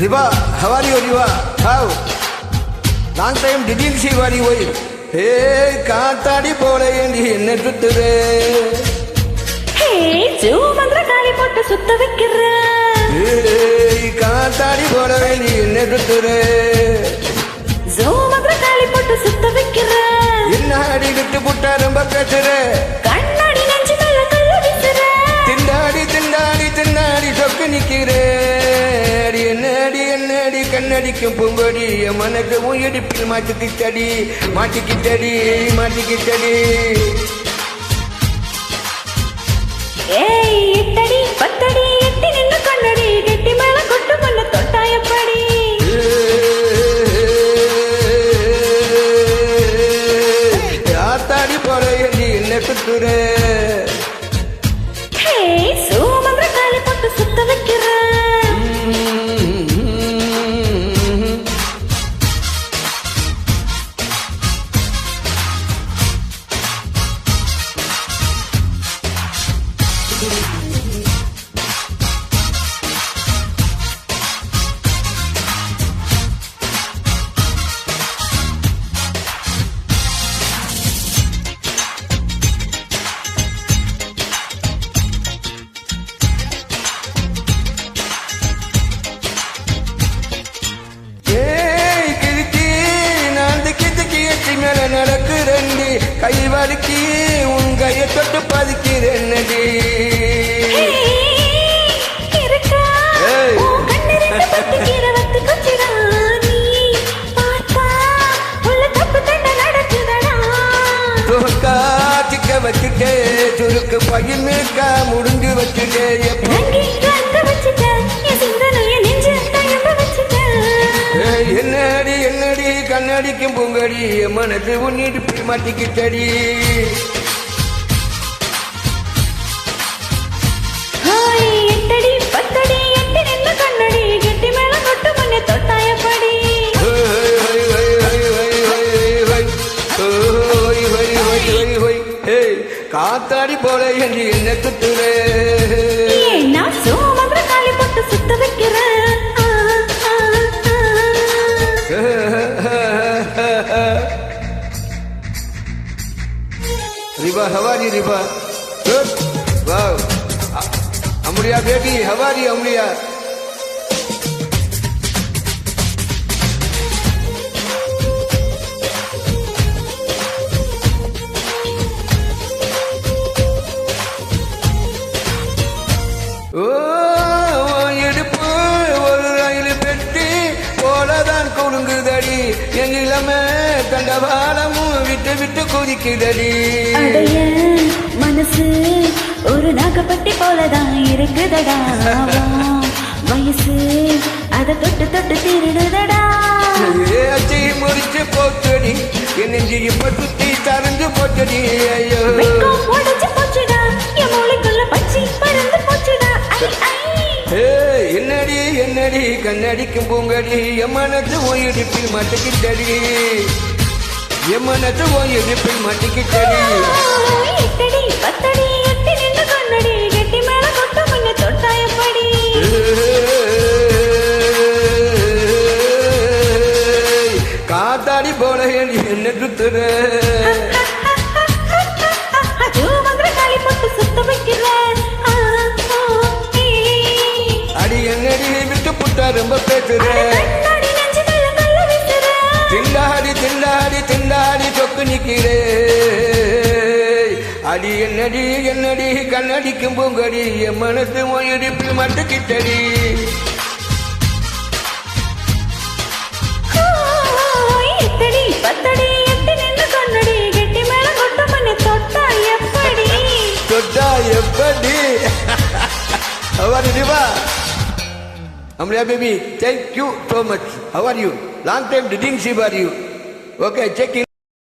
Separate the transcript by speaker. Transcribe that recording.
Speaker 1: Riva, how are you, Riva? How? Long time didn't see what you were. Hey, Katadi Pole and he never today.
Speaker 2: Hey, Joe Mandrakali put a sutta vikira.
Speaker 1: Hey, Katadi Pole and he never today.
Speaker 2: Joe Mandrakali put a sutta vikira.
Speaker 1: In Hadi to put a number better.
Speaker 2: Kannadi Nanchimala Kalavisera.
Speaker 1: Tindadi, Tindadi, Tindadi, Sokanikire. கண்ணடிக்கும் பூங்கொடி மனக்கு உயிரிப்பில் மாட்டிக்கிட்டடி மாட்டிக்கிட்டடி மாட்டிக்கிட்டடி
Speaker 2: ஏய் எட்டடி பத்தடி எட்டி நின்னு கண்ணடி கெட்டி மேல கொட்டு பண்ண தொட்டாயப்படி
Speaker 1: ஆத்தாடி போற எண்ணி என்ன குத்துற
Speaker 2: ஏய் சோமந்திர காலி போட்டு சுத்த வைக்கிற
Speaker 1: நடக்குறண்டி கை வலிக்கி உன் கையை தொட்டு பதிக்கிறேன்னடி காத்திக்க வச்சுட்டே சுருக்கு பகிர்மிருக்கா முடிஞ்சு வச்சுட்டே என்னடி என்னடி கண்ணடிக்கும் பூங்கடி மனது உன்னிட்டு மாட்டிக்கிட்டடி
Speaker 2: எட்டடி பத்தடி எட்டி நின்று கண்ணடி கெட்டி மேல கொட்டு பண்ணி தொட்டாயப்படி
Speaker 1: காத்தாடி போல என்று என்ன குத்துறே
Speaker 2: நான் சோமந்திர காலி போட்டு சுத்த வைக்கிறேன்
Speaker 1: Riva, how are you, Riva? Good? Wow. Amriya baby, how are you, Amriya? Oh, எடுப்பு ஒரு ரயில் பெட்டி போலதான் கொடுங்குதடி எங்கிலமே தண்டவாளமும் விட்டு விட்டு கொதிக்குதடி
Speaker 2: மனசு ஒரு நாகப்பட்டி போலதான் இருக்குதடா வயசு அத தொட்டு தொட்டு திருடுதடா
Speaker 1: அச்சை முறிச்சு போச்சடி என் நெஞ்சு இப்ப சுத்தி தரஞ்சு போச்சடி ஐயோ
Speaker 2: உடச்சு போச்சுடா என் மூளைக்குள்ள பச்சி பறந்து போச்சுடா
Speaker 1: என்னடி என்னடி கண்ணடிக்கும் பூங்கடி என் மனது உயிரிப்பில் மாட்டிக்கிட்டடி என் மனது உயிரிப்பில் மாட்டிக்கிட்டடி
Speaker 2: எட்டடி பத்தடி எட்டி நின்று கண்ணடி கெட்டி மேல கொட்டு முன்ன தொட்டாயப்படி
Speaker 1: காத்தாடி போல என்ன குத்துற
Speaker 2: காலி போட்டு சுத்த வைக்கிறேன்
Speaker 1: அடி என்னடி விட்டு புட்டா ரொம்ப பேசுற திண்டாடி திண்டாடி திண்டாடி சொக்கு நிக்கிறே அடி என்னடி என்னடி கண்ணடிக்கும் பூங்கடி என் மனசு மொழிப்பில் மட்டுக்கிட்டடி
Speaker 2: எட்டடி பத்தடி எட்டி நின்று கண்ணடி கெட்டி மேல கொட்டு பண்ணி தொட்டா எப்படி
Speaker 1: தொட்டா எப்படி அவர் Riva Amriya baby, thank you so much. How are you? Long time didn't see you. Okay, check in.